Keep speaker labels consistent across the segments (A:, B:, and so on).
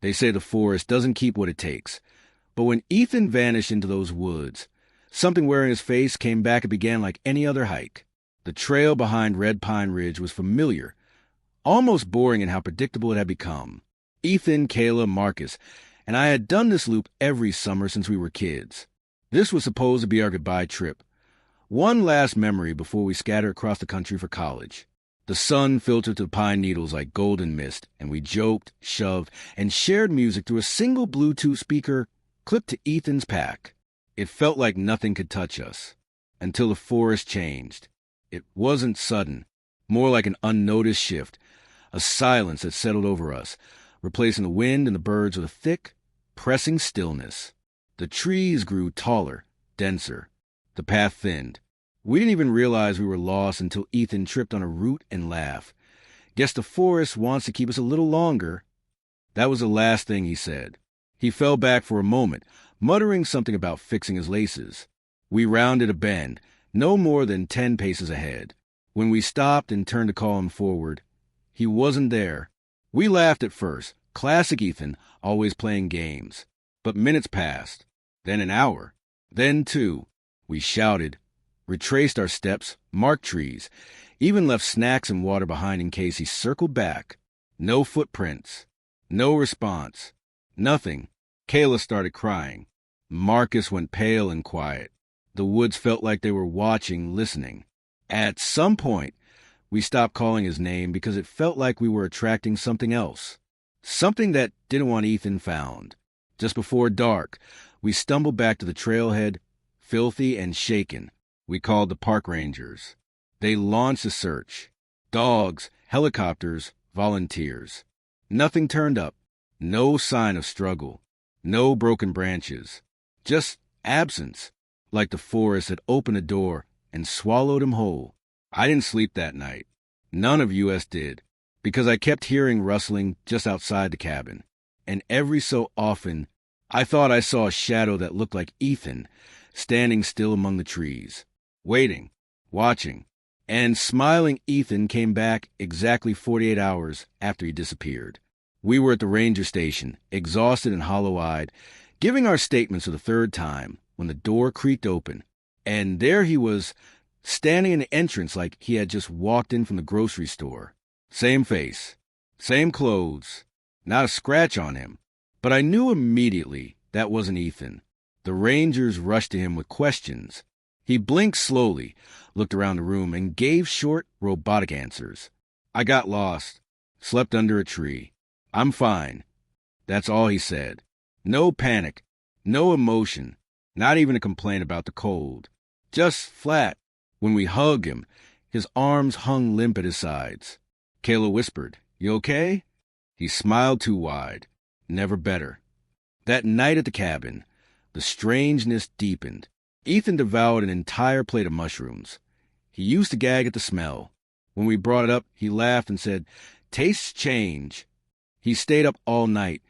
A: They say the forest doesn't keep what it takes. But when Ethan vanished into those woods, something wearing his face came back and began like any other hike. The trail behind Red Pine Ridge was familiar, almost boring in how predictable it had become. Ethan, Kayla, Marcus, and I had done this loop every summer since we were kids. This was supposed to be our goodbye trip. One last memory before we scattered across the country for college. The sun filtered the pine needles like golden mist, and we joked, shoved, and shared music through a single Bluetooth speaker clipped to Ethan's pack. It felt like nothing could touch us, until the forest changed. It wasn't sudden, more like an unnoticed shift, a silence that settled over us, replacing the wind and the birds with a thick, pressing stillness. The trees grew taller, denser. The path thinned. We didn't even realize we were lost until Ethan tripped on a root and laughed. Guess the forest wants to keep us a little longer. That was the last thing he said. He fell back for a moment, muttering something about fixing his laces. We rounded a bend, no more than 10 paces ahead. When we stopped and turned to call him forward, he wasn't there. We laughed at first. Classic Ethan, always playing games. But minutes passed. Then an hour. Then 2. We shouted, retraced our steps, marked trees, even left snacks and water behind in case he circled back. No footprints. No response. Nothing. Kayla started crying. Marcus went pale and quiet. The woods felt like they were watching, listening. At some point, we stopped calling his name because it felt like we were attracting something else. Something that didn't want Ethan found. Just before dark, we stumbled back to the trailhead, filthy and shaken. We called the park rangers. They launched a search. Dogs, helicopters, volunteers. Nothing turned up. No sign of struggle. No broken branches. Just absence, like the forest had opened a door and swallowed him whole. I didn't sleep that night. None of us did, because I kept hearing rustling just outside the cabin. And every so often, I thought I saw a shadow that looked like Ethan, standing still among the trees, waiting, watching. And smiling Ethan came back exactly 48 hours after he disappeared. We were at the ranger station, exhausted and hollow-eyed, giving our statements for the 3rd time, when the door creaked open. And there he was, standing in the entrance like he had just walked in from the grocery store. Same face, same clothes, not a scratch on him. But I knew immediately that wasn't Ethan. The rangers rushed to him with questions. He blinked slowly, looked around the room, and gave short, robotic answers. I got lost, slept under a tree. I'm fine. That's all he said. No panic, no emotion, not even a complaint about the cold. Just flat. When we hugged him, his arms hung limp at his sides. Kayla whispered, "You okay?" He smiled too wide. Never better. That night at the cabin, the strangeness deepened. Ethan devoured an entire plate of mushrooms. He used to gag at the smell. When we brought it up, he laughed and said, "Tastes change." He stayed up all night,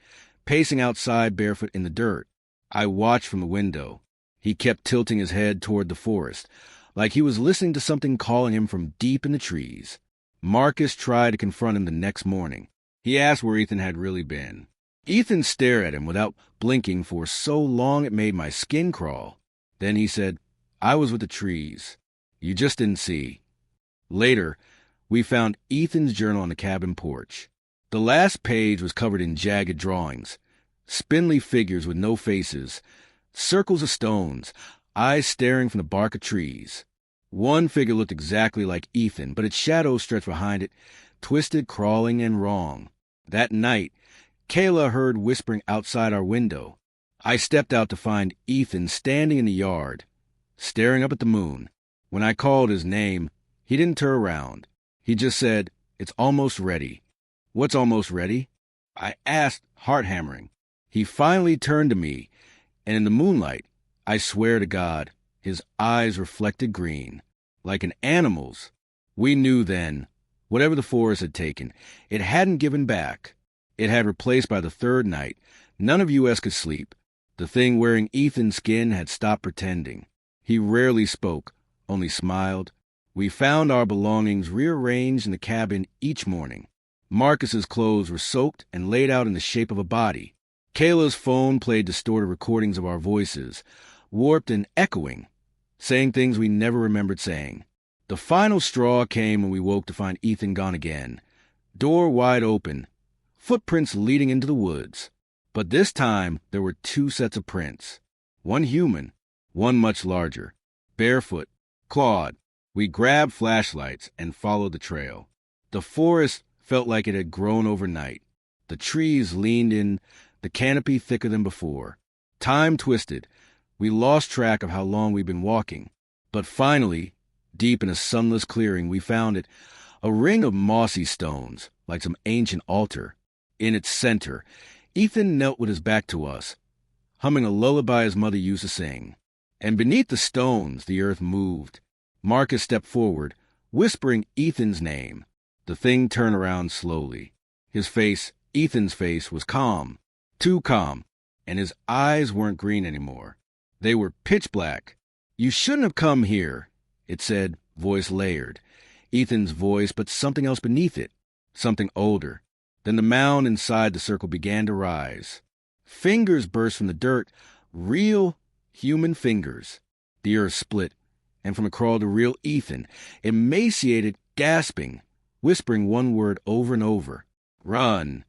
A: pacing outside barefoot in the dirt. I watched from the window. He kept tilting his head toward the forest, like he was listening to something calling him from deep in the trees. Marcus tried to confront him the next morning. He asked where Ethan had really been. Ethan stared at him without blinking for so long it made my skin crawl. Then he said, "I was with the trees. You just didn't see." Later, we found Ethan's journal on the cabin porch. The last page was covered in jagged drawings, spindly figures with no faces, circles of stones, eyes staring from the bark of trees. One figure looked exactly like Ethan, but its shadow stretched behind it, twisted, crawling, and wrong. That night, Kayla heard whispering outside our window. I stepped out to find Ethan standing in the yard, staring up at the moon. When I called his name, he didn't turn around. He just said, "It's almost ready." "What's almost ready?" I asked, heart-hammering. He finally turned to me, and in the moonlight, I swear to God, his eyes reflected green, like an animal's. We knew then, whatever the forest had taken, it hadn't given back. It had replaced by the 3rd night. None of us could sleep. The thing wearing Ethan's skin had stopped pretending. He rarely spoke, only smiled. We found our belongings rearranged in the cabin each morning. Marcus's clothes were soaked and laid out in the shape of a body. Kayla's phone played distorted recordings of our voices, warped and echoing, saying things we never remembered saying. The final straw came when we woke to find Ethan gone again. Door wide open, footprints leading into the woods. But this time, there were 2 sets of prints. One human, one much larger. Barefoot, clawed. We grabbed flashlights and followed the trail. The forest felt like it had grown overnight. The trees leaned in, the canopy thicker than before. Time twisted. We lost track of how long we'd been walking. But finally, deep in a sunless clearing, we found it. A ring of mossy stones, like some ancient altar. In its center, Ethan knelt with his back to us, humming a lullaby his mother used to sing. And beneath the stones, the earth moved. Marcus stepped forward, whispering Ethan's name. The thing turned around slowly. His face, Ethan's face, was calm. Too calm. And his eyes weren't green anymore. They were pitch black. "You shouldn't have come here," it said, voice layered. Ethan's voice, but something else beneath it. Something older. Then the mound inside the circle began to rise. Fingers burst from the dirt, real human fingers. The earth split, and from it crawled a real Ethan, emaciated, gasping, whispering one word over and over. "Run."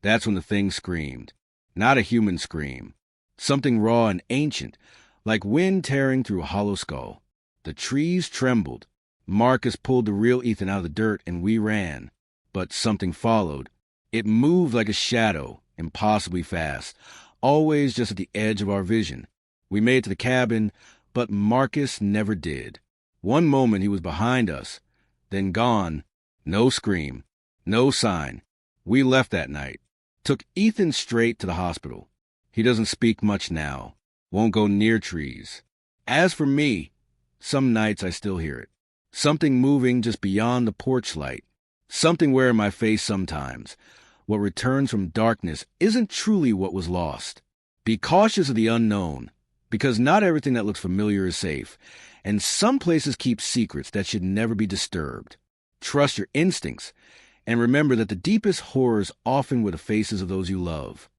A: That's when the thing screamed. Not a human scream. Something raw and ancient, like wind tearing through a hollow skull. The trees trembled. Marcus pulled the real Ethan out of the dirt, and we ran. But something followed. It moved like a shadow, impossibly fast, always just at the edge of our vision. We made it to the cabin, but Marcus never did. One moment he was behind us, then gone. No scream, no sign. We left that night. Took Ethan straight to the hospital. He doesn't speak much now. Won't go near trees. As for me, some nights I still hear it. Something moving just beyond the porch light. Something wearing my face sometimes. What returns from darkness isn't truly what was lost. Be cautious of the unknown, because not everything that looks familiar is safe, and some places keep secrets that should never be disturbed. Trust your instincts, and remember that the deepest horrors often were the faces of those you love.